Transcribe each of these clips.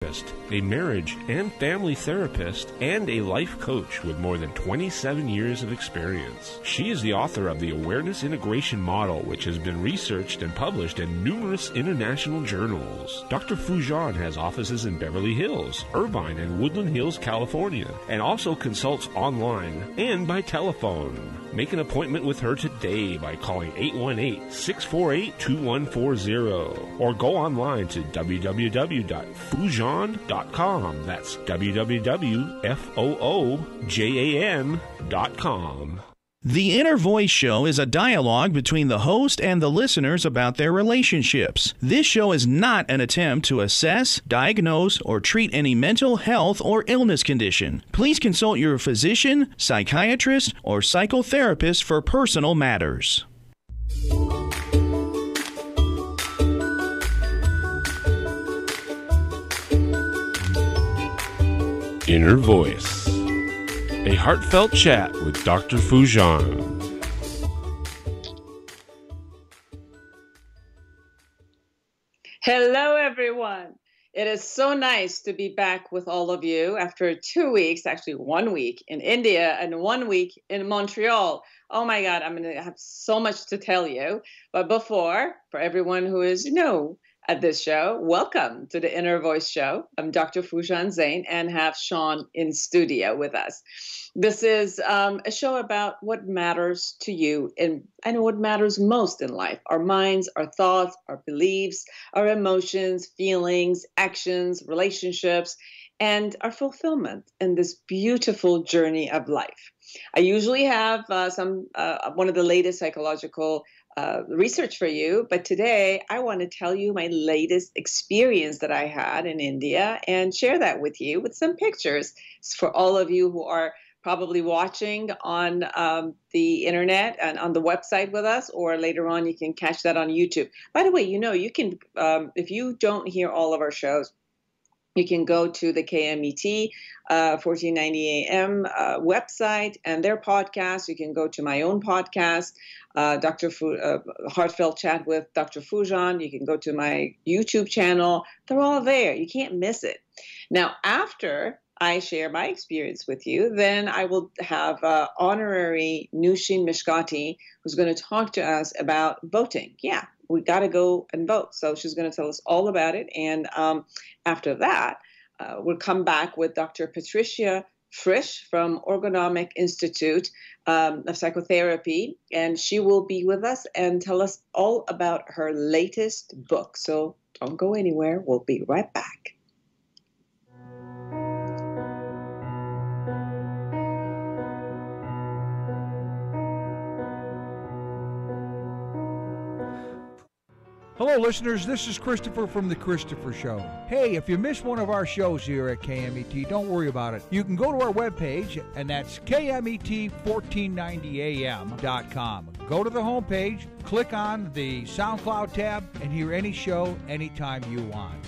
a marriage and family therapist, and a life coach with more than 27 years of experience. She is the author of the Awareness Integration Model, which has been researched and published in numerous international journals. Dr. Foojan has offices in Beverly Hills, Irvine, and Woodland Hills, California, and also consults online and by telephone. Make an appointment with her today by calling 818-648-2140 or go online to www.foojan.com. That's www.foojan.com. The Inner Voice Show is a dialogue between the host and the listeners about their relationships. This show is not an attempt to assess, diagnose, or treat any mental health or illness condition. Please consult your physician, psychiatrist, or psychotherapist for personal matters. Inner Voice. A heartfelt chat with Dr. Foojan. Hello, everyone. It is so nice to be back with all of you after 2 weeks, actually 1 week in India and 1 week in Montreal. Oh my God, I'm going to have so much to tell you. But before, for everyone who is new at this show, welcome to the Inner Voice Show. I'm Dr. Foojan Zeine and have Sean in studio with us. This is a show about what matters to you and what matters most in life. Our minds, our thoughts, our beliefs, our emotions, feelings, actions, relationships, and our fulfillment in this beautiful journey of life. I usually have one of the latest psychological research for you, but today I want to tell you my latest experience that I had in India and share that with you with some pictures for all of you who are probably watching on the internet and on the website with us, or later on you can catch that on YouTube. By the way, you can, if you don't hear all of our shows, you can go to the KMET 1490 AM website and their podcast. You can go to my own podcast, Heartfelt Chat with Dr. Foojan. You can go to my YouTube channel. They're all there. You can't miss it. Now, after I share my experience with you, then I will have honorary Nushin Mishkati, who's going to talk to us about voting. Yeah, we got to go and vote. So she's going to tell us all about it. And after that, we'll come back with Dr. Patricia Frisch from Ergonomic Institute of Psychotherapy, and she will be with us and tell us all about her latest book. So don't go anywhere. We'll be right back. Hello, listeners. This is Christopher from The Christopher Show. Hey, if you missed one of our shows here at KMET, don't worry about it. You can go to our webpage, and that's KMET1490am.com. Go to the homepage, click on the SoundCloud tab, and hear any show anytime you want.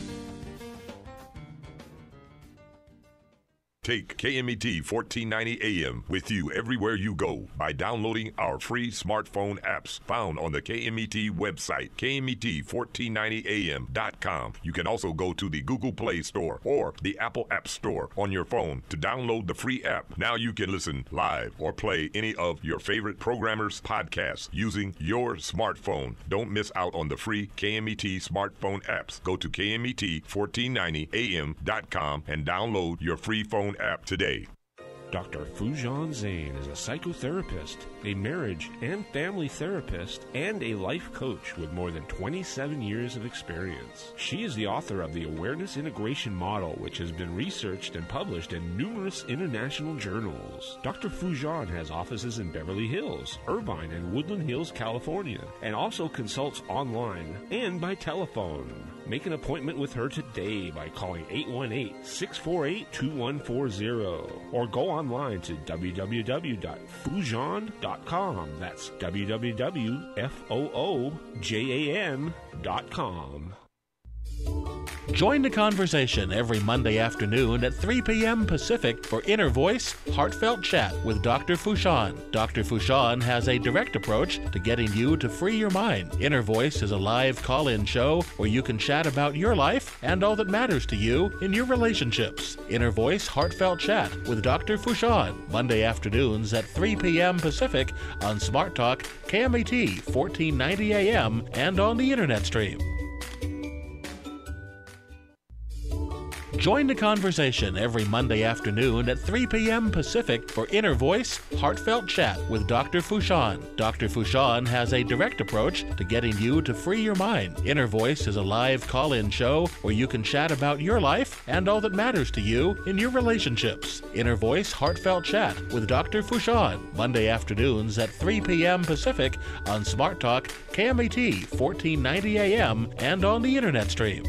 Take KMET 1490 AM with you everywhere you go by downloading our free smartphone apps found on the KMET website, KMET1490am.com. You can also go to the Google Play Store or the Apple App Store on your phone to download the free app. Now you can listen live or play any of your favorite programmers' podcasts using your smartphone. Don't miss out on the free KMET smartphone apps. Go to KMET1490am.com and download your free phone app today. Dr. Foojan Zeine is a psychotherapist, a marriage and family therapist, and a life coach with more than 27 years of experience. She is the author of the Awareness Integration Model, which has been researched and published in numerous international journals. Dr. Foojan has offices in Beverly Hills, Irvine, and Woodland Hills, California, and also consults online and by telephone. Make an appointment with her today by calling 818-648-2140 or go online to www.foojan.com. That's www.foojan.com. Join the conversation every Monday afternoon at 3 p.m. Pacific for Inner Voice, Heartfelt Chat with Dr. Foojan. Dr. Foojan has a direct approach to getting you to free your mind. Inner Voice is a live call-in show where you can chat about your life and all that matters to you in your relationships. Inner Voice, Heartfelt Chat with Dr. Foojan, Monday afternoons at 3 p.m. Pacific on Smart Talk, KMET 1490 AM, and on the Internet stream. Join the conversation every Monday afternoon at 3 p.m. Pacific for Inner Voice, Heartfelt Chat with Dr. Foojan. Dr. Foojan has a direct approach to getting you to free your mind. Inner Voice is a live call-in show where you can chat about your life and all that matters to you in your relationships. Inner Voice, Heartfelt Chat with Dr. Foojan, Monday afternoons at 3 p.m. Pacific on Smart Talk, KMET 1490 AM, and on the Internet stream.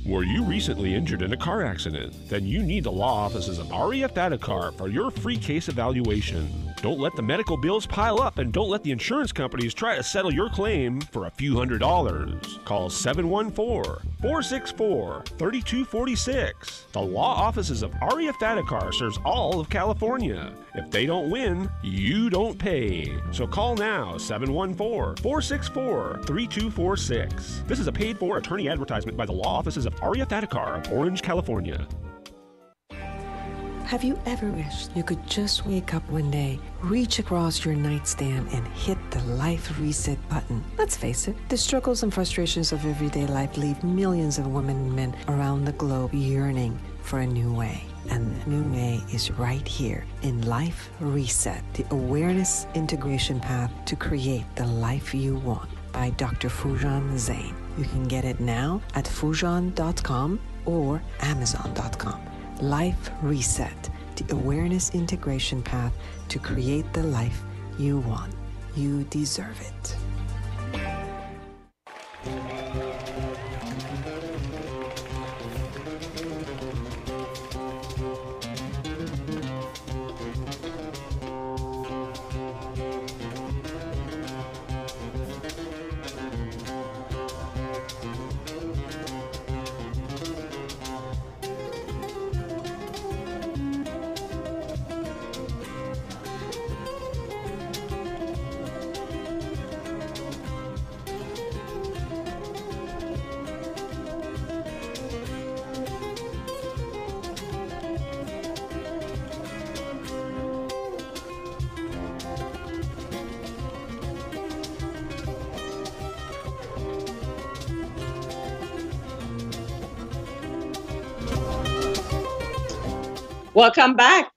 Were you recently injured in a car accident? Then you need the law offices of Aria Thadakar for your free case evaluation. Don't let the medical bills pile up, and don't let the insurance companies try to settle your claim for a few $100s. Call 714-464-3246. The law offices of Aria Thadakar serves all of California. If they don't win, you don't pay. So call now, 714-464-3246. This is a paid-for attorney advertisement by the law offices of Aria Thadakar of Orange, California. Have you ever wished you could just wake up one day, reach across your nightstand, and hit the life reset button? Let's face it, the struggles and frustrations of everyday life leave millions of women and men around the globe yearning for a new way. And the new way is right here in Life Reset, the awareness integration path to create the life you want, by Dr. Foojan Zeine. You can get it now at Foojan.com or Amazon.com. Life Reset, the awareness integration path to create the life you want. You deserve it. Welcome back.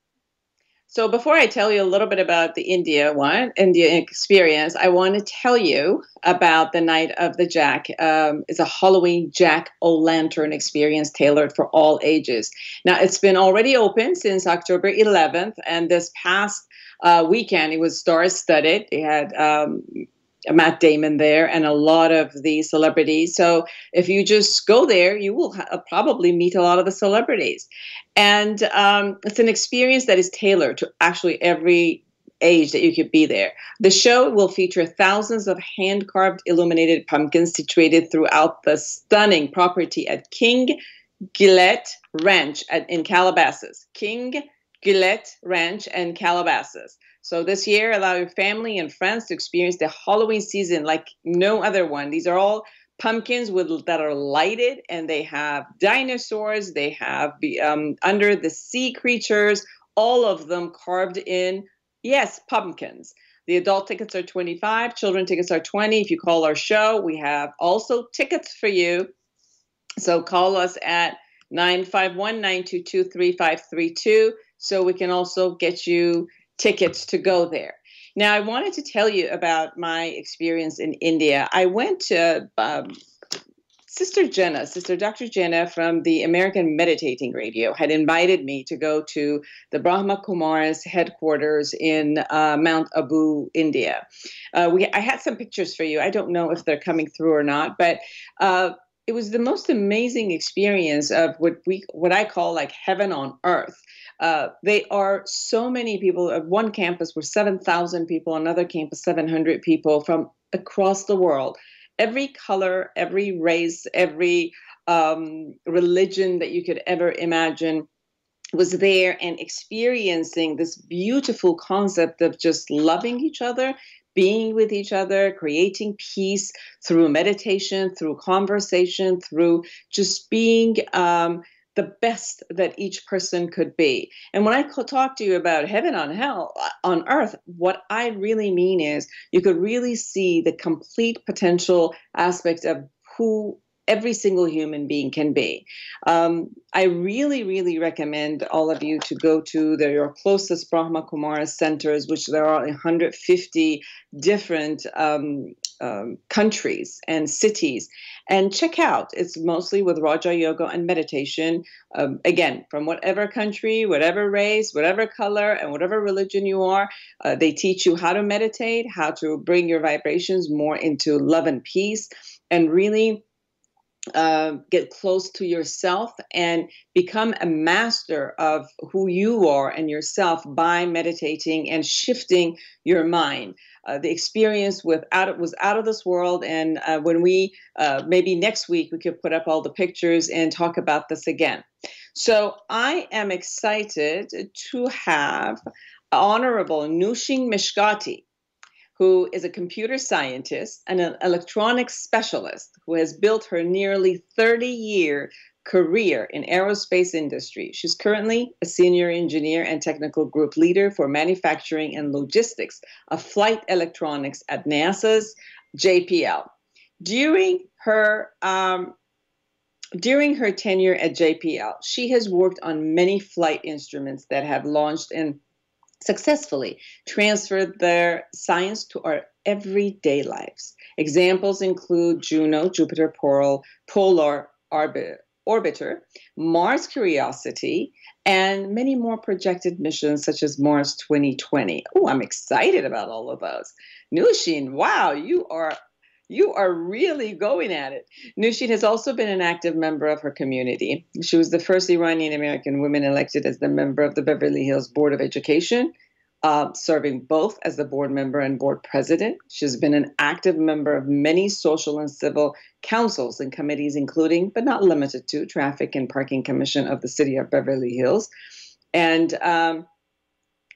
So before I tell you a little bit about the India experience, I want to tell you about the Night of the Jack. It's a Halloween Jack-o'-lantern experience tailored for all ages. Now, it's been already open since October 11th, and this past weekend, it was star-studded. They had Matt Damon there and a lot of the celebrities. So if you just go there, you will probably meet a lot of the celebrities. And it's an experience that is tailored to actually every age that you could be there. The show will feature thousands of hand-carved illuminated pumpkins situated throughout the stunning property at King Gillette Ranch in Calabasas. King Gillette Ranch and Calabasas. So this year, allow your family and friends to experience the Halloween season like no other one. These are all pumpkins that are lighted, and they have dinosaurs. They have under the sea creatures, all of them carved in, yes, pumpkins. The adult tickets are $25. Children tickets are $20. If you call our show, we have also tickets for you. So call us at 951-922-3532 so we can also get you tickets to go there. Now, I wanted to tell you about my experience in India. I went to Sister Dr. Jenna from the American Meditating Radio had invited me to go to the Brahma Kumaris headquarters in Mount Abu, India. I had some pictures for you. I don't know if they're coming through or not, but it was the most amazing experience of what I call like heaven on earth. They are so many people. At one campus were 7,000 people, another campus 700 people from across the world. every color, every race, every religion that you could ever imagine was there and experiencing this beautiful concept of just loving each other, being with each other, creating peace through meditation, through conversation, through just being the best that each person could be. And when I talk to you about heaven on hell on earth, what I really mean is you could really see the complete potential aspect of who every single human being can be. I really, really recommend all of you to go to your closest Brahma Kumaris centers, which there are 150 different countries and cities, and check out. It's mostly with Raja Yoga and meditation. Again, from whatever country, whatever race, whatever color, and whatever religion you are, they teach you how to meditate, how to bring your vibrations more into love and peace, and really get close to yourself and become a master of who you are and yourself by meditating and shifting your mind. The experience was out of this world, and when we maybe next week we could put up all the pictures and talk about this again. So I am excited to have Honorable Nushin Mishkati, who is a computer scientist and an electronics specialist who has built her nearly 30-year career in aerospace industry. She's currently a senior engineer and technical group leader for manufacturing and logistics of flight electronics at NASA's JPL. During her tenure at JPL, she has worked on many flight instruments that have launched and successfully transferred their science to our everyday lives. Examples include Juno, Jupiter Polar Orbiter, Mars Curiosity, and many more projected missions such as Mars 2020. Oh, I'm excited about all of those. Nushin, wow, you are really going at it. Nushin has also been an active member of her community. She was the first Iranian American woman elected as the member of the Beverly Hills Board of Education, serving both as the board member and board president. She's been an active member of many social and civil councils and committees, including, but not limited to, Traffic and Parking Commission of the City of Beverly Hills, and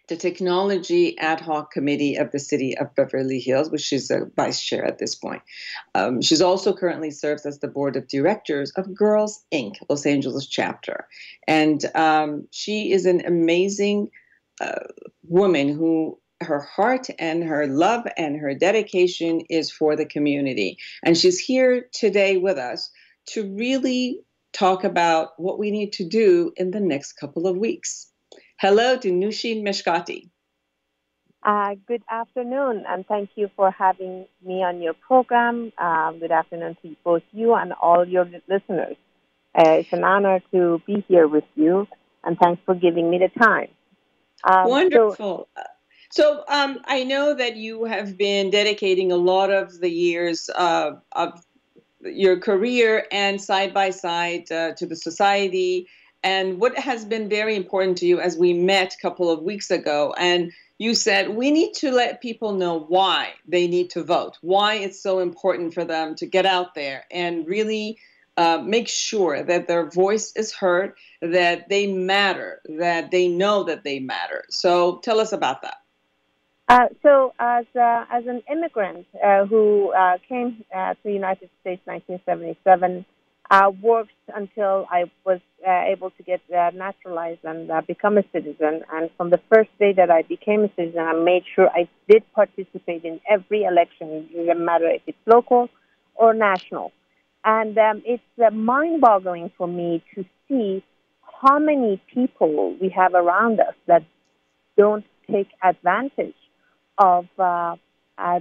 the Technology Ad Hoc Committee of the City of Beverly Hills, which she's a vice chair at this point. She's also currently serves as the board of directors of Girls Inc., Los Angeles chapter. And she is an amazing woman who her heart and her love and her dedication is for the community. And she's here today with us to really talk about what we need to do in the next couple of weeks. Hello to Nushin Mishkati. Good afternoon, and thank you for having me on your program. Good afternoon to both you and all your listeners. It's an honor to be here with you, and thanks for giving me the time. Wonderful. So I know that you have been dedicating a lot of the years of your career and side by side to the society. And what has been very important to you, as we met a couple of weeks ago, and you said we need to let people know why they need to vote, why it's so important for them to get out there and really make sure that their voice is heard, that they matter, that they know that they matter. So tell us about that. So as an immigrant who came to the United States in 1977, worked until I was able to get naturalized and become a citizen. And from the first day that I became a citizen, I made sure I did participate in every election, it doesn't matter if it's local or national. And it's mind-boggling for me to see how many people we have around us that don't take advantage of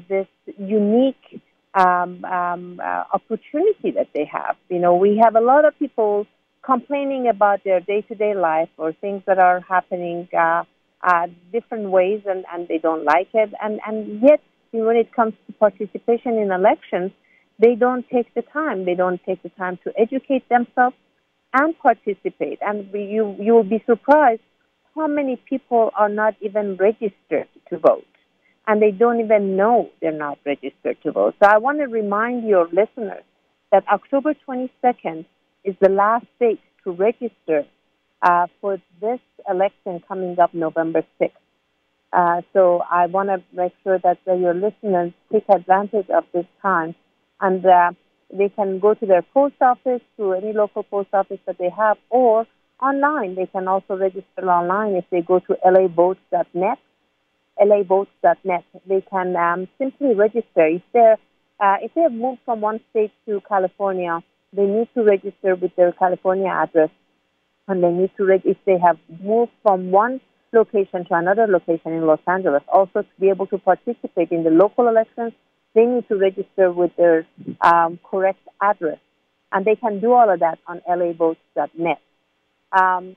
this unique opportunity that they have. You know, we have a lot of people complaining about their day-to-day life or things that are happening different ways, and they don't like it. And yet, when it comes to participation in elections, they don't take the time. They don't take the time to educate themselves and participate. And you will be surprised how many people are not even registered to vote. and they don't even know they're not registered to vote. So I want to remind your listeners that October 22nd is the last date to register for this election coming up November 6th. So I want to make sure that your listeners take advantage of this time, and they can go to their post office, to any local post office that they have, or online. They can also register online if they go to lavotes.net. lavotes.net. They can simply register. If they have moved from one state to California, they need to register with their California address, and they need to if they have moved from one location to another location in Los Angeles, also to be able to participate in the local elections, they need to register with their correct address, and they can do all of that on lavotes.net. And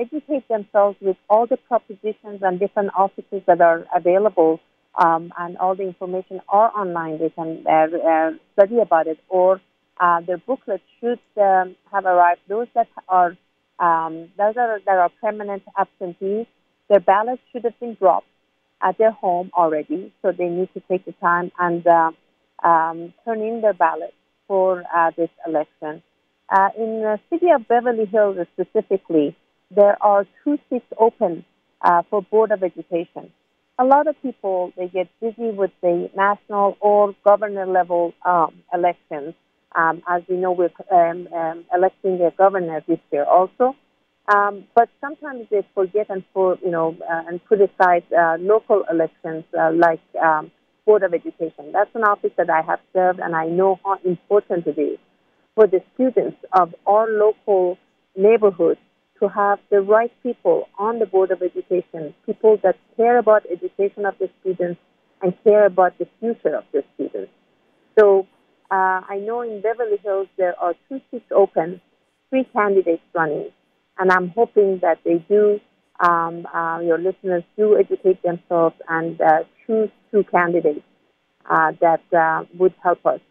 educate themselves with all the propositions and different offices that are available, and all the information are online. They can study about it, or their booklets should have arrived. Those that are permanent absentees, their ballots should have been dropped at their home already, so they need to take the time and turn in their ballots for this election. In the city of Beverly Hills specifically, there are 2 seats open for Board of Education. A lot of people, they get busy with the national or governor level elections. As we know, we're electing a governor this year also. But sometimes they forget and put aside local elections like Board of Education. That's an office that I have served, and I know how important it is for the students of our local neighborhood to have the right people on the Board of Education, people that care about education of the students and care about the future of the students. So I know in Beverly Hills there are 2 seats open, 3 candidates running, and I'm hoping that they do, your listeners do educate themselves and choose 2 candidates that would help us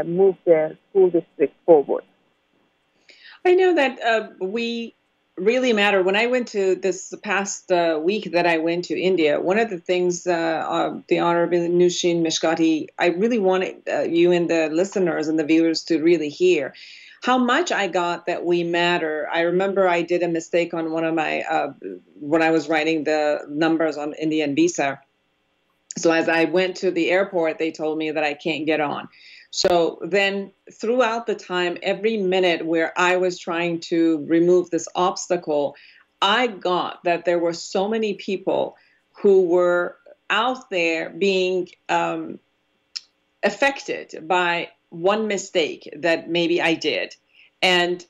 move the school district forward. I know that we really matter. When I went to this past week that I went to India, one of the things, the Honorable Nushin Mishkati, I really wanted you and the listeners and the viewers to really hear how much I got that we matter. I remember I did a mistake on one of my, when I was writing the numbers on Indian visa. So as I went to the airport, they told me that I can't get on. So then throughout the time, every minute where I was trying to remove this obstacle, I got that there were so many people who were out there being affected by one mistake that maybe I did. And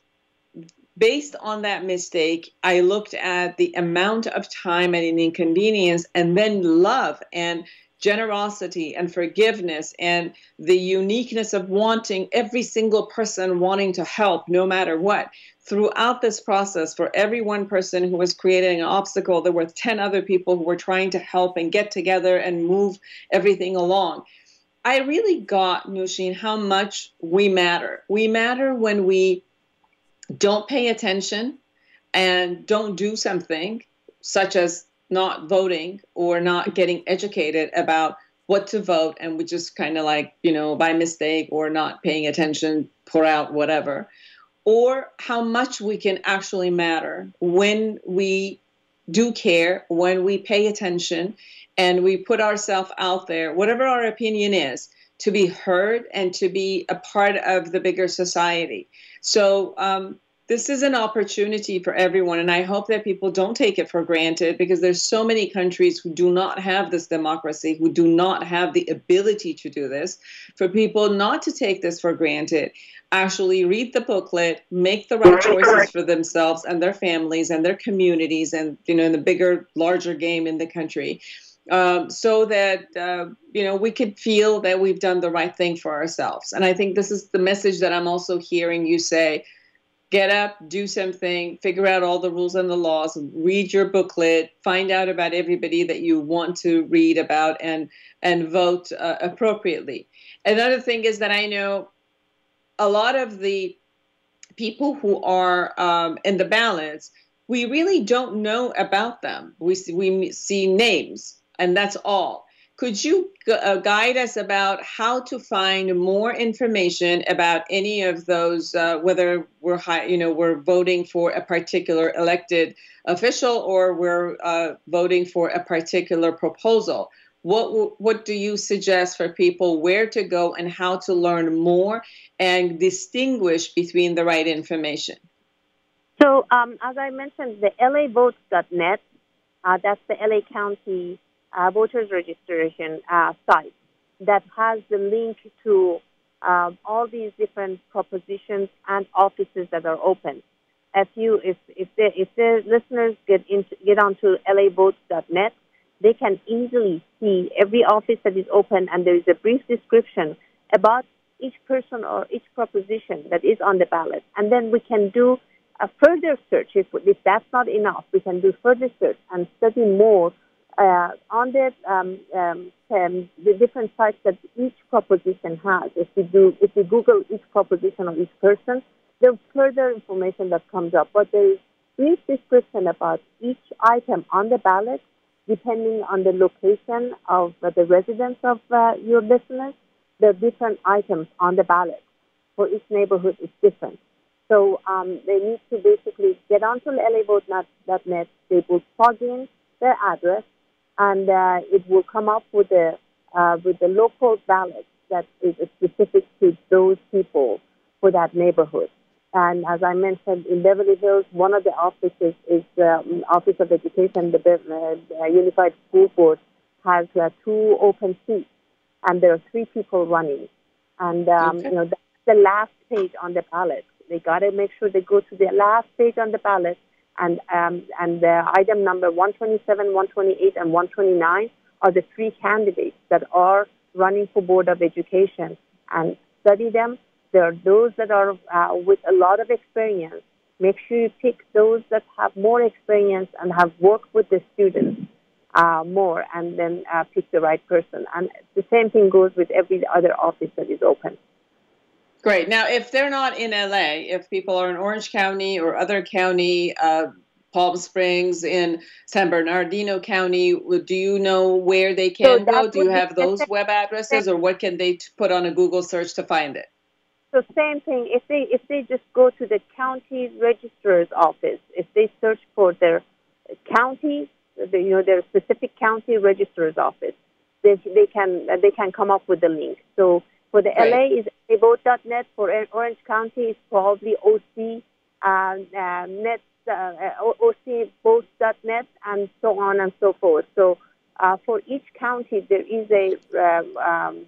based on that mistake, I looked at the amount of time and an inconvenience, and then love and generosity and forgiveness and the uniqueness of wanting every single person wanting to help no matter what. Throughout this process, for every one person who was creating an obstacle, there were 10 other people who were trying to help and get together and move everything along. I really got, Nushin, how much we matter. We matter when we don't pay attention and don't do something, such as not voting or not getting educated about what to vote, and we just kind of like, by mistake or not paying attention, pour out whatever. Or how much we can actually matter when we do care, when we pay attention, and we put ourselves out there, whatever our opinion is, to be heard and to be a part of the bigger society. So this is an opportunity for everyone, and I hope that people don't take it for granted, because there's so many countries who do not have this democracy, who do not have the ability to do this. For people not to take this for granted, actually read the booklet, make the right choices for themselves and their families and their communities and, in the bigger, larger game in the country, so that, we could feel that we've done the right thing for ourselves. And I think this is the message that I'm also hearing you say. Get up, do something, figure out all the rules and the laws, read your booklet, find out about everybody that you want to read about, and vote appropriately. Another thing is that I know a lot of the people who are in the ballots, we really don't know about them. We see names. and that's all. Could you guide us about how to find more information about any of those, whether we're voting for a particular elected official or we're voting for a particular proposal? What do you suggest for people where to go and how to learn more and distinguish between the right information? So, as I mentioned, the lavotes.net, that's the LA County voters registration site that has the link to all these different propositions and offices that are open. If the listeners get onto lavotes.net, they can easily see every office that is open, and there is a brief description about each person or each proposition that is on the ballot. And then we can do a further search. If that's not enough, we can do further search and study more on the different sites that each proposition has. If we Google each proposition of each person, there's further information that comes up. But there is brief description about each item on the ballot, depending on the location of the residence of your listeners. The different items on the ballot for each neighborhood is different. So they need to basically get onto lavote.net. They will plug in their address, and it will come up with the local ballot that is specific to those people for that neighborhood. And as I mentioned, in Beverly Hills, one of the offices is the Office of Education. The Unified School Board has 2 open seats, and there are 3 people running. And that's the last page on the ballot. They got to make sure they go to the last page on the ballot, and the item number 127, 128, and 129 are the 3 candidates that are running for Board of Education. And study them. There are those that are with a lot of experience. Make sure you pick those that have more experience and have worked with the students more, and then pick the right person. And the same thing goes with every other office that is open. Great. Now, if they're not in LA, if people are in Orange County or other county, Palm Springs, in San Bernardino County, do you know where they can go? Do you have those web addresses, or what can they put on a Google search to find it? So same thing. If they just go to the county registrar's office, if they search for their county, their specific county registrar's office, they can come up with the link. So for the LA is lavote.net. For Orange County is probably ocvotes.net, and so on and so forth. So for each county there is a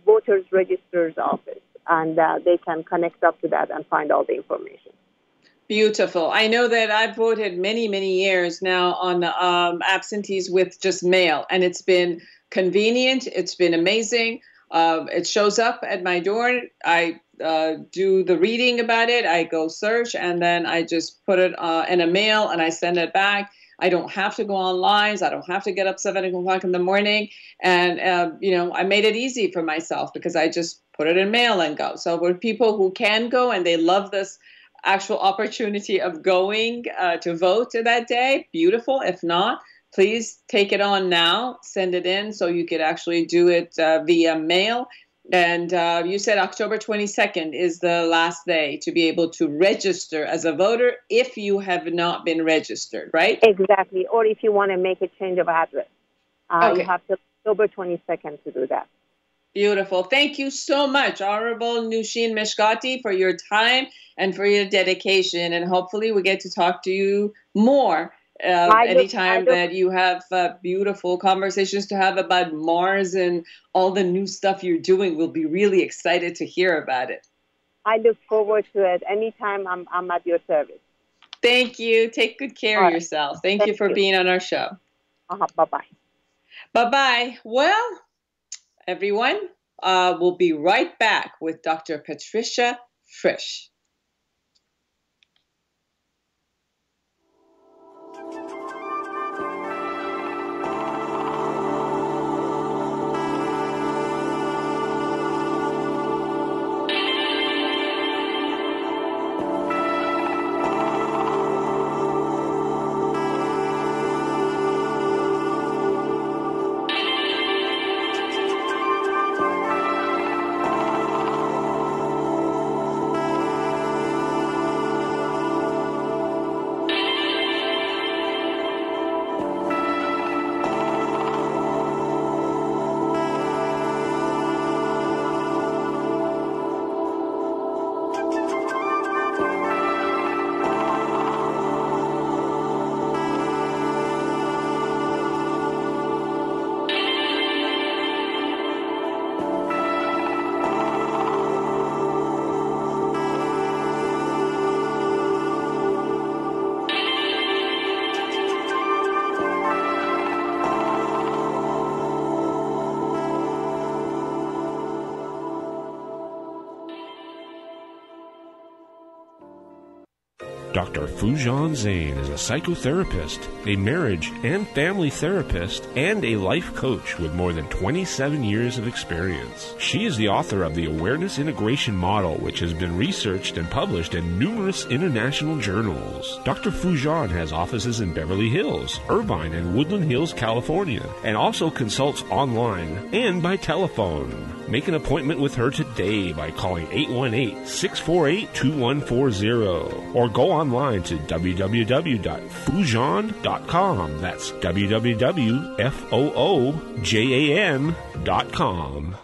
voters registrar's office, and they can connect up to that and find all the information. Beautiful. I know that I've voted many, many years now on absentees with just mail, and it's been convenient. It's been amazing. It shows up at my door. I do the reading about it. I go search, and then I just put it in a mail, and I send it back. I don't have to go on lines. I don't have to get up 7 o'clock in the morning. And, I made it easy for myself because I just put it in mail and go. So for people who can go and they love this actual opportunity of going to vote that day, beautiful. If not, please take it on now, send it in so you could actually do it via mail. And you said October 22nd is the last day to be able to register as a voter if you have not been registered, right? Exactly. Or if you want to make a change of address. You have till October 22nd to do that. Beautiful. Thank you so much, Honorable Nushin Meshkati, for your time and for your dedication. And hopefully we get to talk to you more anytime that you have beautiful conversations to have about Mars and all the new stuff you're doing. We'll be really excited to hear about it. I look forward to it. Anytime I'm at your service. Thank you. Take good care of yourself. Thank you for being on our show. Bye-bye. Bye-bye. Well, everyone, we'll be right back with Dr. Patricia Frisch. Dr. Foojan Zeine is a psychotherapist, a marriage and family therapist, and a life coach with more than 27 years of experience. She is the author of the Awareness Integration Model, which has been researched and published in numerous international journals. Dr. Foojan has offices in Beverly Hills, Irvine, and Woodland Hills, California, and also consults online and by telephone. Make an appointment with her today by calling 818-648-2140 or go online to www.foojan.com. That's www.foojan.com.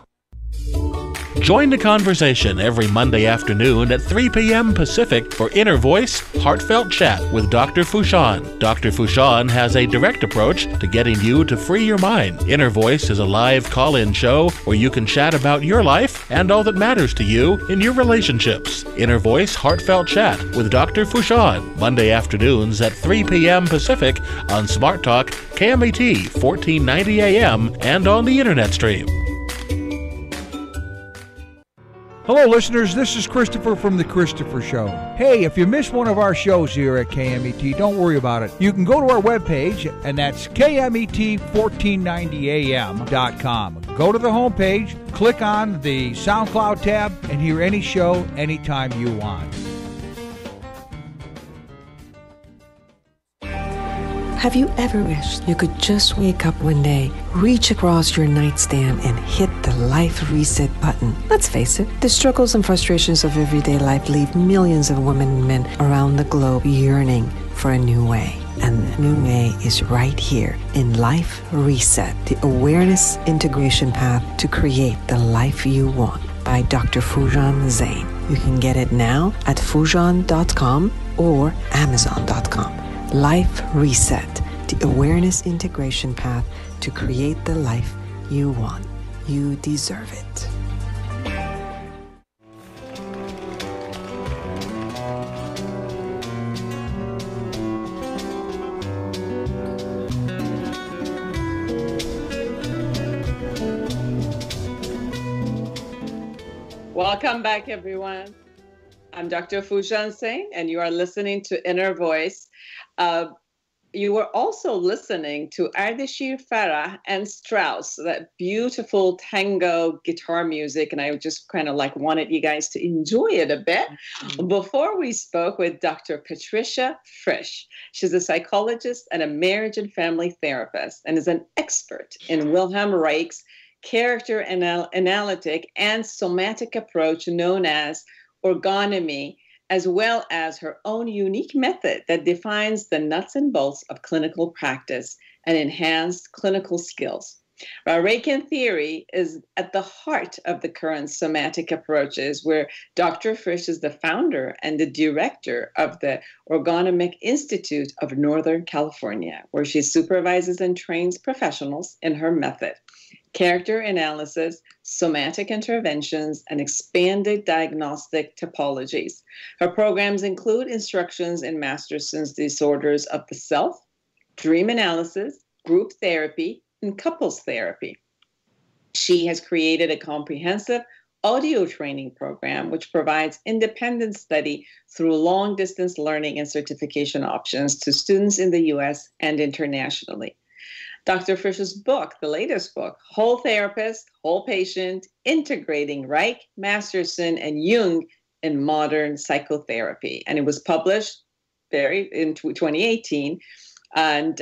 Join the conversation every Monday afternoon at 3 p.m. Pacific for Inner Voice, Heartfelt Chat with Dr. Foojan. Dr. Foojan has a direct approach to getting you to free your mind. Inner Voice is a live call-in show where you can chat about your life and all that matters to you in your relationships. Inner Voice, Heartfelt Chat with Dr. Foojan, Monday afternoons at 3 p.m. Pacific on Smart Talk, KMET 1490 AM, and on the Internet stream. Hello, listeners. This is Christopher from The Christopher Show. Hey, if you missed one of our shows here at KMET, don't worry about it. You can go to our webpage, and that's KMET1490am.com. Go to the homepage, click on the SoundCloud tab, and hear any show anytime you want. Have you ever wished you could just wake up one day, reach across your nightstand, and hit the life reset button? Let's face it, the struggles and frustrations of everyday life leave millions of women and men around the globe yearning for a new way. And the new way is right here in Life Reset, the awareness integration path to create the life you want, by Dr. Foojan Zeine. You can get it now at Foojan.com or Amazon.com. Life Reset, the awareness integration path to create the life you want. You deserve it. Welcome back, everyone. I'm Dr. Foojan Zeine, and you are listening to Inner Voice. You were also listening to Ardeshir Farah and Strauss, that beautiful tango guitar music, and I just kind of wanted you guys to enjoy it a bit. Mm-hmm. Before we spoke with Dr. Patricia Frisch. She's a psychologist and a marriage and family therapist, and is an expert in Wilhelm Reich's character analytic and somatic approach known as orgonomy, as well as her own unique method that defines the nuts and bolts of clinical practice and enhanced clinical skills. Reichian theory is at the heart of the current somatic approaches, where Dr. Frisch is the founder and the director of the Orgonomic Institute of Northern California, where she supervises and trains professionals in her method. Character analysis, somatic interventions, and expanded diagnostic topologies. Her programs include instructions in Masterson's disorders of the self, dream analysis, group therapy, and couples therapy. She has created a comprehensive audio training program which provides independent study through long-distance learning and certification options to students in the U.S. and internationally. Dr. Frisch's book, the latest book, Whole Therapist, Whole Patient, Integrating Reich, Masterson, and Jung in Modern Psychotherapy. And it was published in 2018. And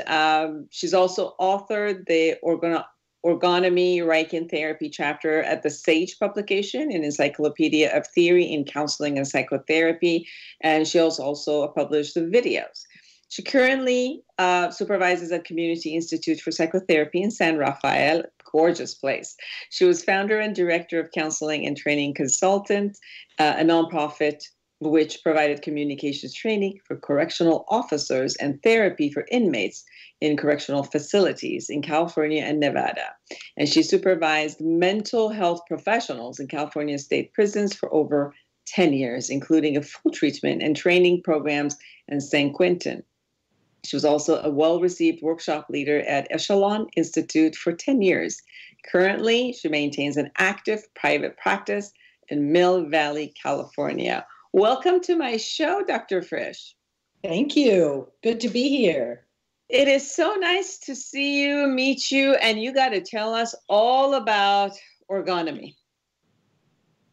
she's also authored the Orgonomy Reichian Therapy chapter at the SAGE publication, an Encyclopedia of Theory in Counseling and Psychotherapy. And she also published the videos. She currently supervises at Community Institute for Psychotherapy in San Rafael, gorgeous place. She was founder and director of Counseling and Training Consultant, a nonprofit which provided communications training for correctional officers and therapy for inmates in correctional facilities in California and Nevada. And she supervised mental health professionals in California state prisons for over 10 years, including a full treatment and training programs in San Quentin. She was also a well-received workshop leader at Echelon Institute for 10 years. Currently, she maintains an active private practice in Mill Valley, California. Welcome to my show, Dr. Frisch. Thank you. Good to be here. It is so nice to see you, meet you, and you got to tell us all about orgonomy.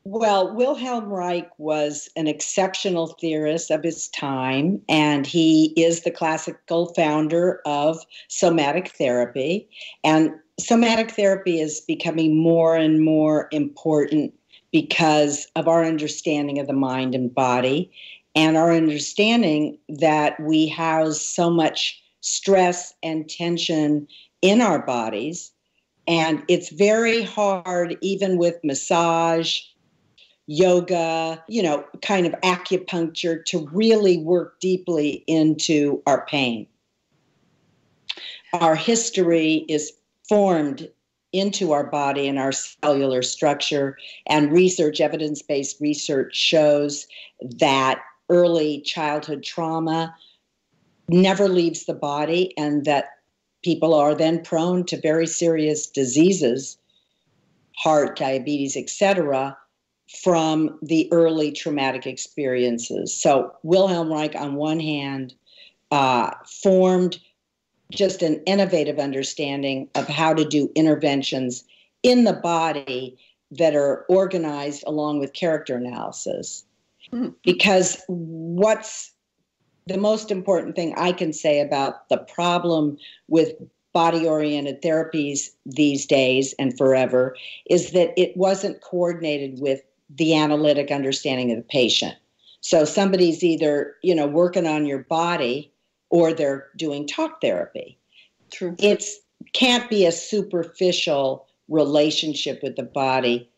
Well, Wilhelm Reich was an exceptional theorist of his time, and he is the classical founder of somatic therapy. And somatic therapy is becoming more and more important because of our understanding of the mind and body, and our understanding that we house so much stress and tension in our bodies. And it's very hard, even with massage, yoga, kind of acupuncture, to really work deeply into our pain. Our history is formed into our body and our cellular structure, and evidence-based research shows that early childhood trauma never leaves the body, and that people are then prone to very serious diseases, heart, diabetes, etc., from the early traumatic experiences. So Wilhelm Reich, on one hand, formed just an innovative understanding of how to do interventions in the body that are organized along with character analysis. Because what's the most important thing I can say about the problem with body-oriented therapies these days and forever is that it wasn't coordinated with the analytic understanding of the patient. So somebody's either, working on your body or they're doing talk therapy. True. It can't be a superficial relationship with the body.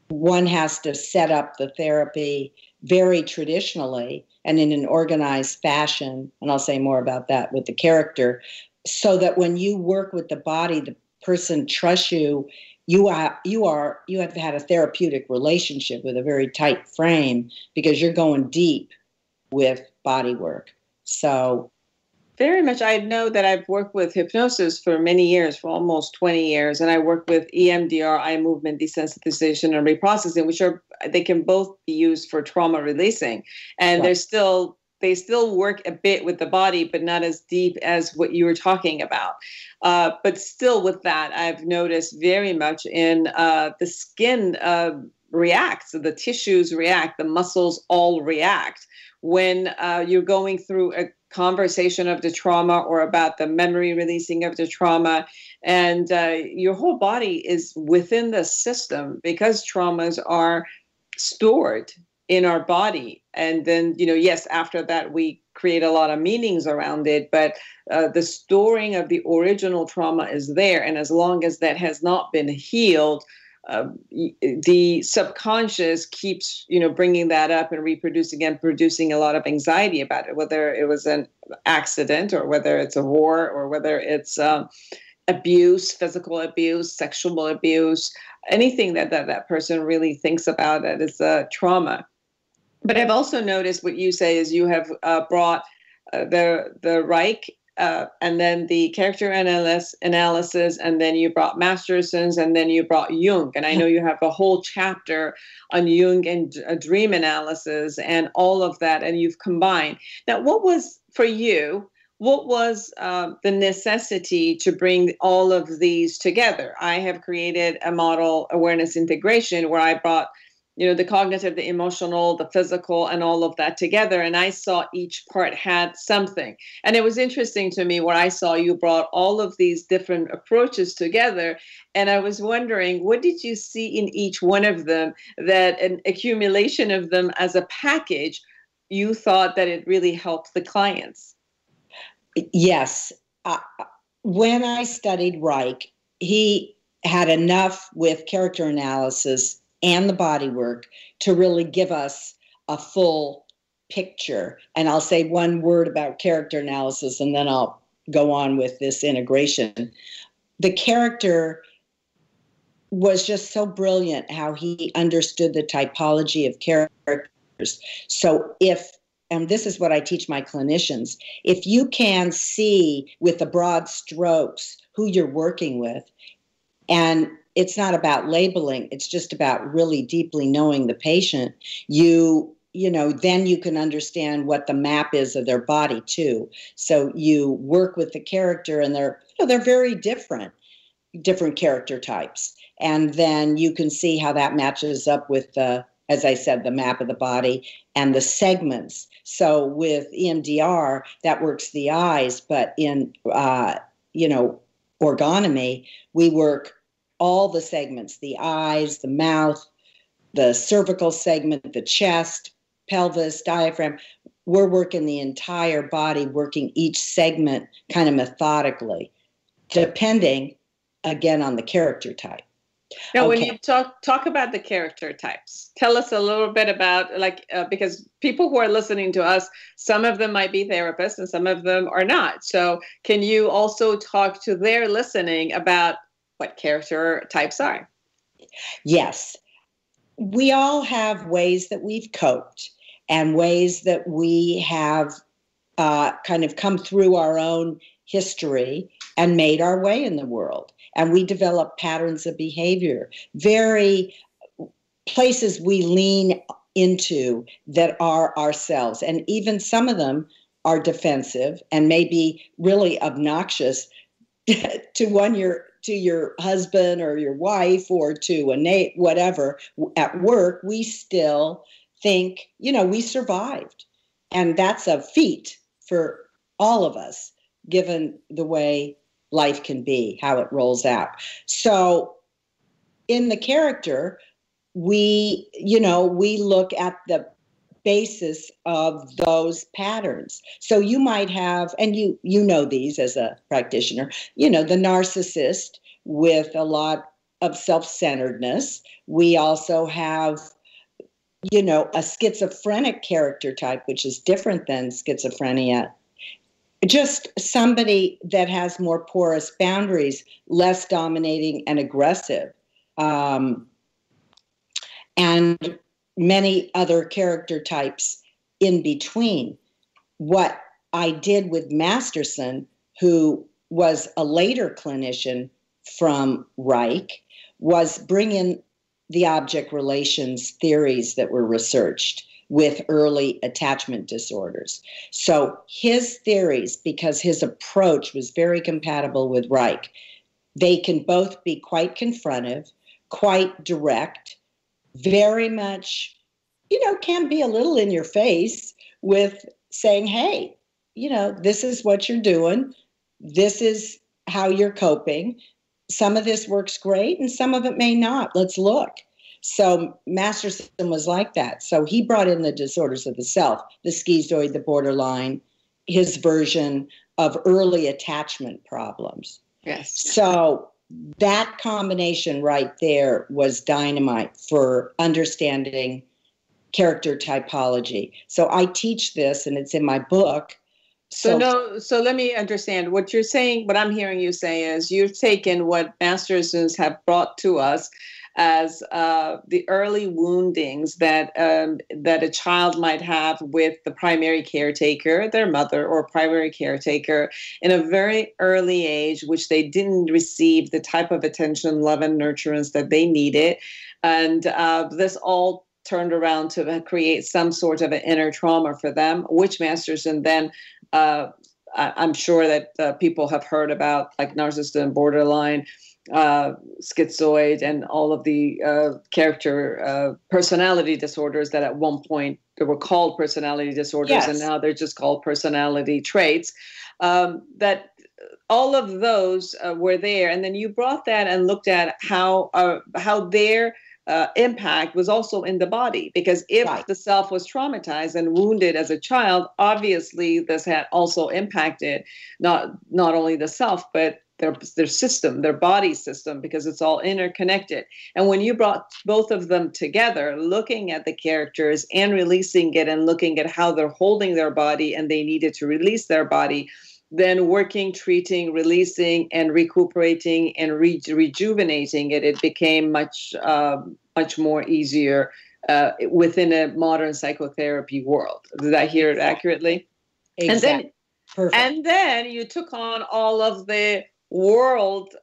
One has to set up the therapy very traditionally and in an organized fashion, and I'll say more about that with the character, so that when you work with the body, the person trusts you. You have had a therapeutic relationship with a very tight frame because you're going deep with body work. So very much. I know that I've worked with hypnosis for many years, for almost 20 years, and I work with EMDR, eye movement desensitization and reprocessing, which they can both be used for trauma releasing. And they still work a bit with the body, but not as deep as what you were talking about. But still with that, I've noticed very much in the skin reacts, the tissues react, the muscles all react when you're going through a conversation of the trauma or about the memory releasing of the trauma. And your whole body is within the system because traumas are stored in our body. And then, yes, after that, we create a lot of meanings around it, but the storing of the original trauma is there. And as long as that has not been healed, the subconscious keeps, bringing that up and reproducing and producing a lot of anxiety about it, whether it was an accident or whether it's a war or whether it's abuse, physical abuse, sexual abuse, anything that person really thinks about it is a trauma. But I've also noticed what you say is you have brought the Reich and then the character analysis, and then you brought Masterson's, and then you brought Jung. And I know you have a whole chapter on Jung and dream analysis and all of that, and you've combined. Now, what was, for you, what was the necessity to bring all of these together? I have created a model awareness integration where I brought the cognitive, the emotional, the physical, and all of that together. And I saw each part had something. And it was interesting to me where I saw you brought all of these different approaches together. And I was wondering, what did you see in each one of them that an accumulation of them as a package, you thought that it really helped the clients? Yes. When I studied Reich, he had enough with character analysis and the body work to really give us a full picture. And I'll say one word about character analysis, and then I'll go on with this integration. The character was just so brilliant how he understood the typology of characters. So and this is what I teach my clinicians, if you can see with the broad strokes who you're working with, and it's not about labeling, it's just about really deeply knowing the patient, you then you can understand what the map is of their body too. So you work with the character, and they're very different character types. And then you can see how that matches up with as I said, the map of the body and the segments. So with EMDR, that works the eyes, but in, orgonomy, we work all the segments, the eyes, the mouth, the cervical segment, the chest, pelvis, diaphragm. We're working the entire body, working each segment kind of methodically, depending, again, on the character type. Now, when you talk about the character types, tell us a little bit about, because people who are listening to us, some of them might be therapists and some of them are not. So can you also talk to their listening about what character types are? Yes. We all have ways that we've coped and ways that we have kind of come through our own history and made our way in the world. And we develop patterns of behavior, very places we lean into that are ourselves. And even some of them are defensive and maybe really obnoxious to your husband or your wife or to a whatever. At work, we still think, we survived. And that's a feat for all of us, given the way life can be, how it rolls out. So in the character, we look at the basis of those patterns. So you might have, and you know these as a practitioner, the narcissist with a lot of self-centeredness. We also have, a schizophrenic character type, which is different than schizophrenia. Just somebody that has more porous boundaries, less dominating and aggressive, and many other character types in between. What I did with Masterson, who was a later clinician from Reich, was bring in the object relations theories that were researched with early attachment disorders. So his theories, because his approach was very compatible with Reich, they can both be quite confrontive, quite direct, very much, can be a little in your face with saying, hey, this is what you're doing. This is how you're coping. Some of this works great and some of it may not. Let's look. So Masterson was like that. So he brought in the disorders of the self, the schizoid, the borderline, his version of early attachment problems. Yes. So that combination right there was dynamite for understanding character typology. So I teach this, and it's in my book. So let me understand what you're saying. What I'm hearing you say is you've taken what Mastersons have brought to us as the early woundings that a child might have with the primary caretaker, their mother or primary caretaker, in a very early age, which they didn't receive the type of attention, love, and nurturance that they needed. And this all turned around to create some sort of an inner trauma for them, which Masterson then, I'm sure that people have heard about, like narcissism, borderline, schizoid, and all of the character personality disorders that at one point they were called personality disorders, yes, and now they're just called personality traits. That all of those were there, and then you brought that and looked at how their impact was also in the body, because if the self was traumatized and wounded as a child, obviously this had also impacted not only the self but their system, their body system, because it's all interconnected. And when you brought both of them together, looking at the characters and releasing it and looking at how they're holding their body and they needed to release their body, then working, treating, releasing, and recuperating and rejuvenating it, it became much more easier within a modern psychotherapy world. Did I hear it accurately? Exactly. And then you took on all of the world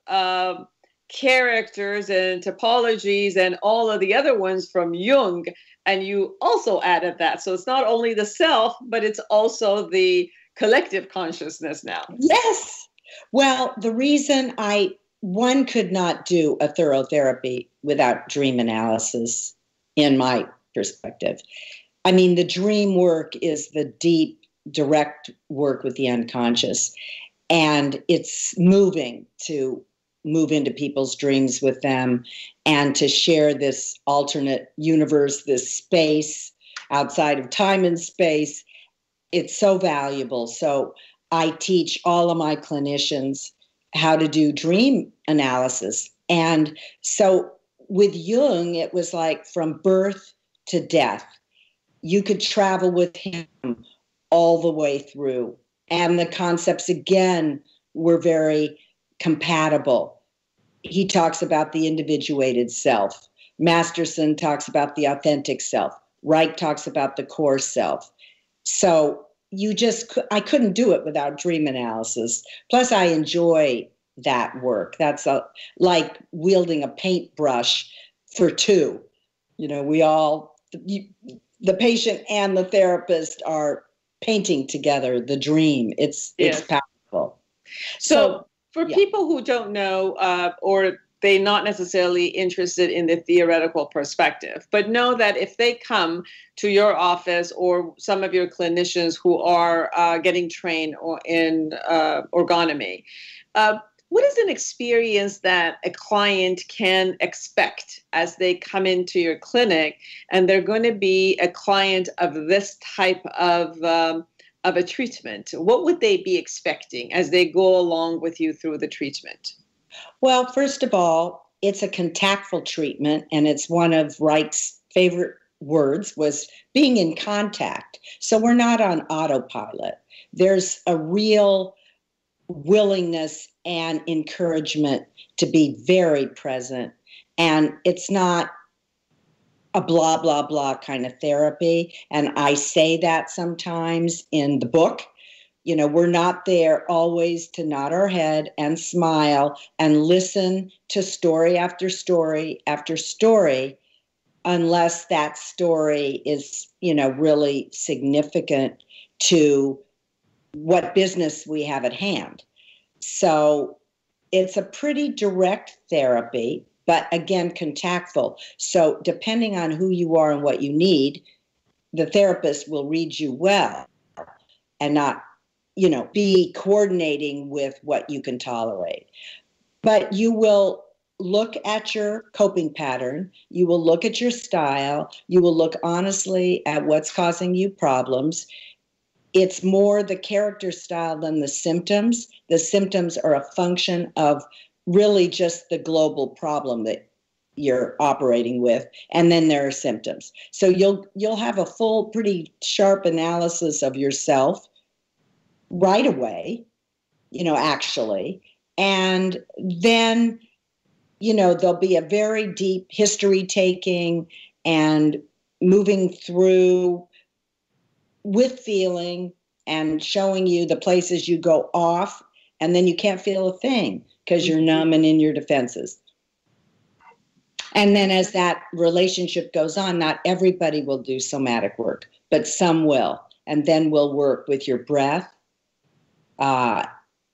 characters and topologies and all of the other ones from Jung, and you also added that. So it's not only the self, but it's also the collective consciousness now. Yes. Well, the reason one could not do a thorough therapy without dream analysis, in my perspective. I mean, the dream work is the deep, direct work with the unconscious, and it's moving to move into people's dreams with them and to share this alternate universe, this space outside of time and space. It's so valuable. So I teach all of my clinicians how to do dream analysis. And so with Jung, it was like from birth to death. You could travel with him all the way through. And the concepts, again, were very compatible. He talks about the individuated self. Masterson talks about the authentic self. Reich talks about the core self. So I couldn't do it without dream analysis. Plus, I enjoy that work. That's like wielding a paintbrush for two. The patient and the therapist are painting together the dream. It's powerful. So for people who don't know, or they're not necessarily interested in the theoretical perspective, but know that if they come to your office or some of your clinicians who are getting trained in orgonomy, what is an experience that a client can expect as they come into your clinic and they're going to be a client of this type of a treatment? What would they be expecting as they go along with you through the treatment? Well, first of all, it's a contactful treatment, and it's one of Reich's favorite words was being in contact. So we're not on autopilot. There's a real willingness and encouragement to be very present. And it's not a blah, blah, blah kind of therapy. And I say that sometimes in the book. We're not there always to nod our head and smile and listen to story after story after story, unless that story is, really significant to what business we have at hand. So it's a pretty direct therapy, but again, contactful. So depending on who you are and what you need, the therapist will read you well and not, be coordinating with what you can tolerate. But you will look at your coping pattern. You will look at your style. You will look honestly at what's causing you problems. It's more the character style than the symptoms. The symptoms are a function of really just the global problem that you're operating with, and then there are symptoms. So you'll have a full, pretty sharp analysis of yourself right away, actually. And then, there'll be a very deep history taking and moving through with feeling and showing you the places you go off, and then you can't feel a thing because you're numb and in your defenses. And then as that relationship goes on, not everybody will do somatic work, but some will. And then we'll work with your breath.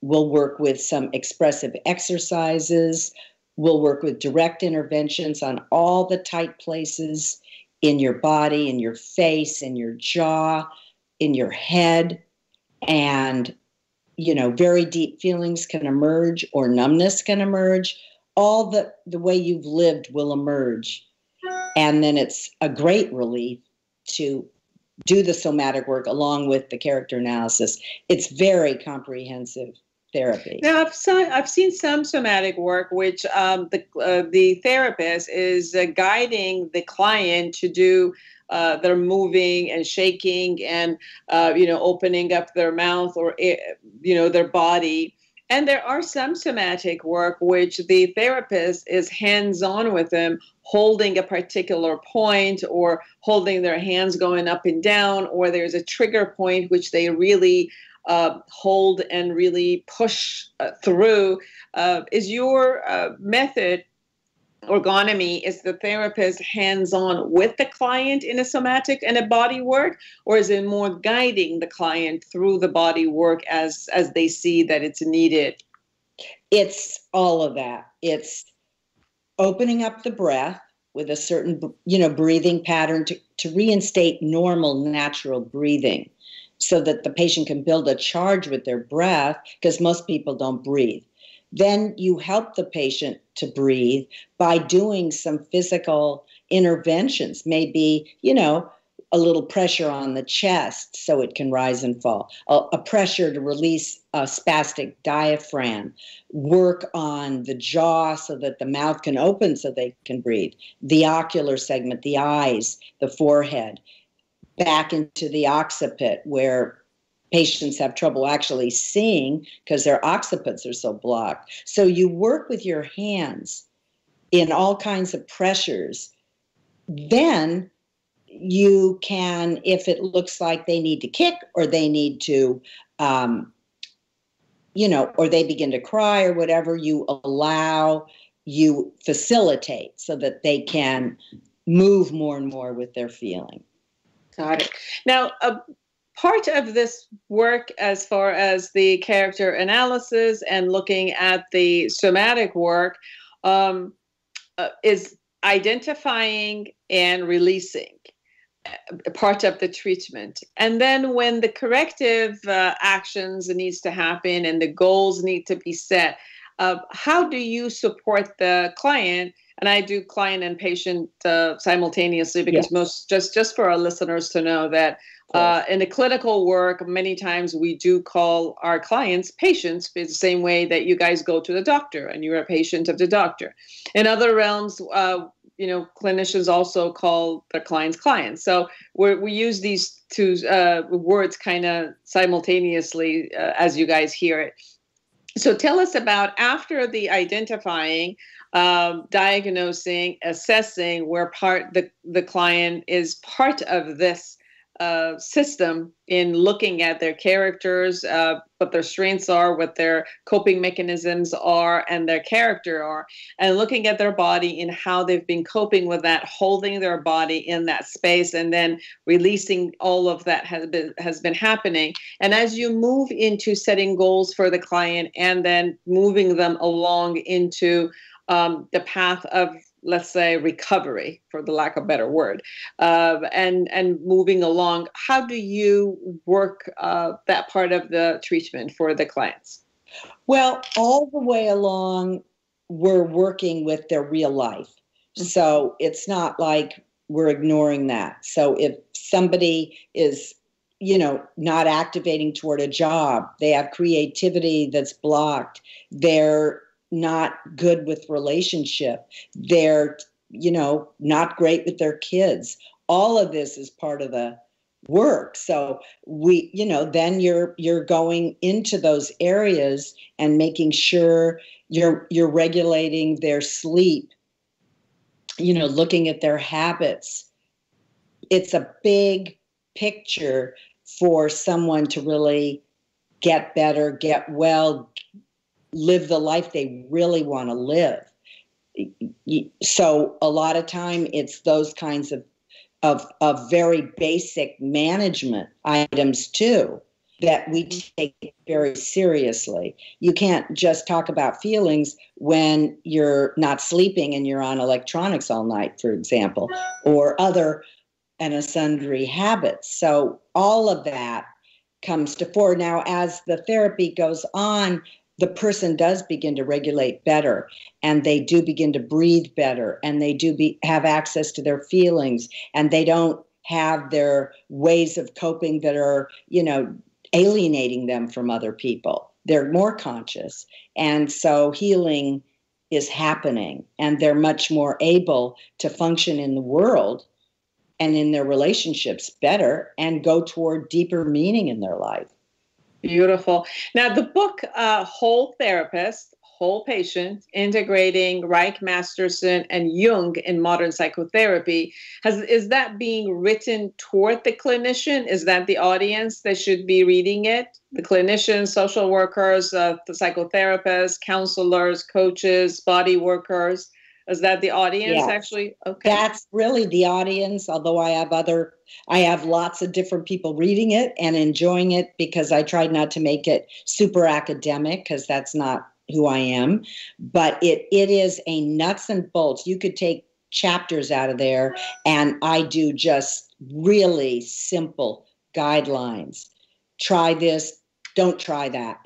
We'll work with some expressive exercises. We'll work with direct interventions on all the tight places in your body, in your face, in your jaw, in your head. And, very deep feelings can emerge or numbness can emerge. All the way you've lived will emerge. And then it's a great relief to do the somatic work along with the character analysis. It's very comprehensive therapy. Now, I've seen some somatic work which the therapist is guiding the client to do their moving and shaking and opening up their mouth or their body. And there are some somatic work which the therapist is hands-on with them, holding a particular point or holding their hands going up and down, or there's a trigger point which they really hold and really push through. Is your method ergonomy, is the therapist hands-on with the client in a somatic and a body work, or is it more guiding the client through the body work as they see that it's needed? It's all of that. It's opening up the breath with a certain, breathing pattern to reinstate normal, natural breathing so that the patient can build a charge with their breath, because most people don't breathe. Then you help the patient to breathe by doing some physical interventions, maybe, a little pressure on the chest so it can rise and fall, a pressure to release a spastic diaphragm, work on the jaw so that the mouth can open so they can breathe, the ocular segment, the eyes, the forehead, back into the occiput where patients have trouble actually seeing because their occipits are so blocked. So you work with your hands in all kinds of pressures. Then you can, if it looks like they need to kick or they need to, or they begin to cry or whatever, you facilitate so that they can move more and more with their feeling. Got it. Now, part of this work as far as the character analysis and looking at the somatic work is identifying and releasing part of the treatment. And then when the corrective actions needs to happen and the goals need to be set, how do you support the client? And I do client and patient simultaneously, because just for our listeners to know that in the clinical work, many times we do call our clients patients, the same way that you guys go to the doctor and you're a patient of the doctor. In other realms, clinicians also call their clients. So we use these two words kind of simultaneously as you guys hear it. So tell us about, after the identifying, diagnosing, assessing, where the client is part of this system in looking at their characters, what their strengths are, what their coping mechanisms are, and their character are, and looking at their body and how they've been coping with that, holding their body in that space, and then releasing all of that has been happening. And as you move into setting goals for the client and then moving them along into the path of, let's say, recovery, for the lack of a better word, and moving along, how do you work that part of the treatment for the clients? Well, all the way along, we're working with their real life. Mm-hmm. So it's not like we're ignoring that. So if somebody is, not activating toward a job, they have creativity that's blocked, they're not good with relationship, they're, not great with their kids. All of this is part of the work. So we, then you're going into those areas and making sure you're regulating their sleep, looking at their habits. It's a big picture for someone to really get better, get well, live the life they really want to live. So a lot of time it's those kinds of very basic management items too that we take very seriously. You can't just talk about feelings when you're not sleeping and you're on electronics all night, for example, or other and sundry habits. So all of that comes to fore. Now, as the therapy goes on, the person does begin to regulate better, and they do begin to breathe better, and they do have access to their feelings, and they don't have their ways of coping that are, alienating them from other people. They're more conscious. And so healing is happening, and they're much more able to function in the world and in their relationships better and go toward deeper meaning in their life. Beautiful. Now, the book, Whole Therapist, Whole Patient, Integrating Reich, Masterson, and Jung in Modern Psychotherapy. Is that being written toward the clinician? Is that the audience that should be reading it? The clinicians, social workers, the psychotherapists, counselors, coaches, body workers. Is that the audience actually? Okay. That's really the audience, although I have lots of different people reading it and enjoying it, because I tried not to make it super academic, because that's not who I am. But it is a nuts and bolts. You could take chapters out of there, and I do just really simple guidelines. Try this, don't try that.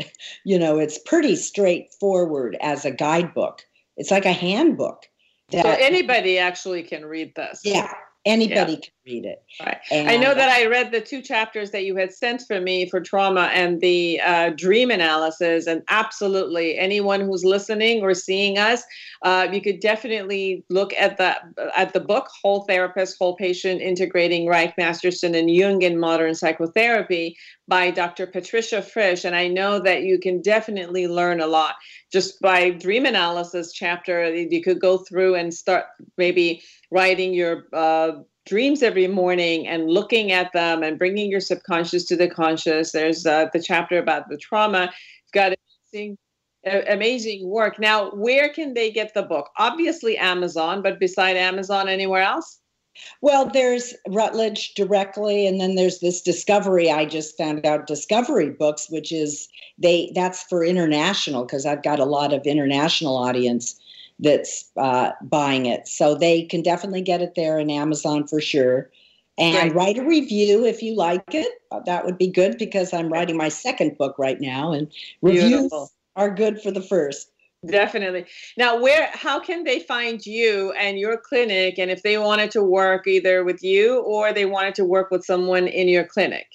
It's pretty straightforward as a guidebook. It's like a handbook. So anybody actually can read this. Yeah, anybody can read it. Right. I know that I read the 2 chapters that you had sent for me for trauma and the dream analysis, and absolutely anyone who's listening or seeing us, you could definitely look at the book, Whole Therapist, Whole Patient, Integrating Reich, Masterson, and Jung in Modern Psychotherapy by Dr. Patricia Frisch. And I know that you can definitely learn a lot just by dream analysis chapter. You could go through and start maybe writing your dreams every morning and looking at them and bringing your subconscious to the conscious. There's the chapter about the trauma. You've got amazing work. Now, where can they get the book? Obviously Amazon, but beside Amazon, anywhere else? Well, there's Routledge directly, and then there's this Discovery. I just found out Discovery Books, which is that's for international, because I've got a lot of international audience that's buying it. So they can definitely get it there in Amazon for sure. And write a review if you like it. That would be good, because I'm writing my second book right now, and reviews are good for the first. Definitely. Now, how can they find you and your clinic, and if they wanted to work either with you or they wanted to work with someone in your clinic?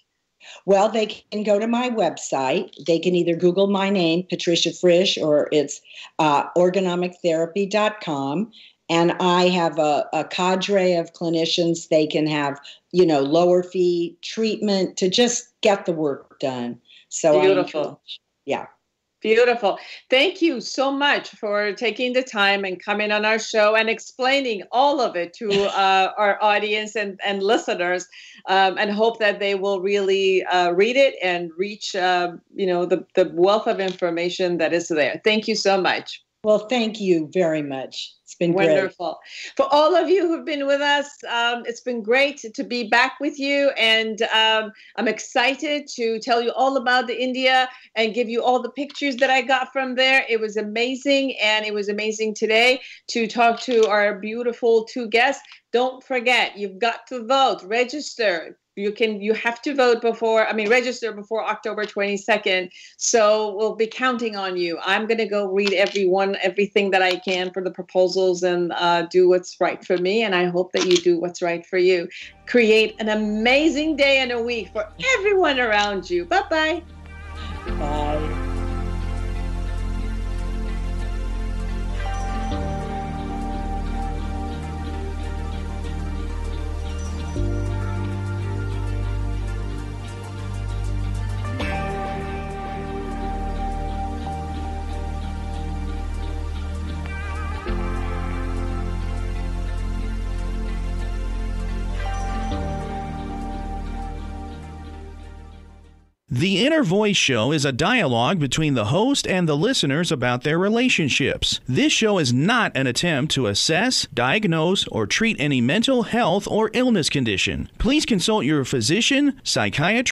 Well, they can go to my website. They can either Google my name, Patricia Frisch, or it's organomictherapy.com. And I have a cadre of clinicians. They can have, lower fee treatment to just get the work done. So beautiful. Yeah. Beautiful. Thank you so much for taking the time and coming on our show and explaining all of it to our audience and listeners, and hope that they will really read it and reach, the wealth of information that is there. Thank you so much. Well, thank you very much. It's been wonderful. Great. For all of you who've been with us, it's been great to be back with you. And I'm excited to tell you all about the India and give you all the pictures that I got from there. It was amazing. And it was amazing today to talk to our beautiful 2 guests. Don't forget, you've got to vote, register. You have to register before October 22nd. So we'll be counting on you. I'm going to go read everything that I can for the proposals and do what's right for me. And I hope that you do what's right for you. Create an amazing day and a week for everyone around you. Bye-bye. Bye. The Inner Voice Show is a dialogue between the host and the listeners about their relationships. This show is not an attempt to assess, diagnose, or treat any mental health or illness condition. Please consult your physician, psychiatrist,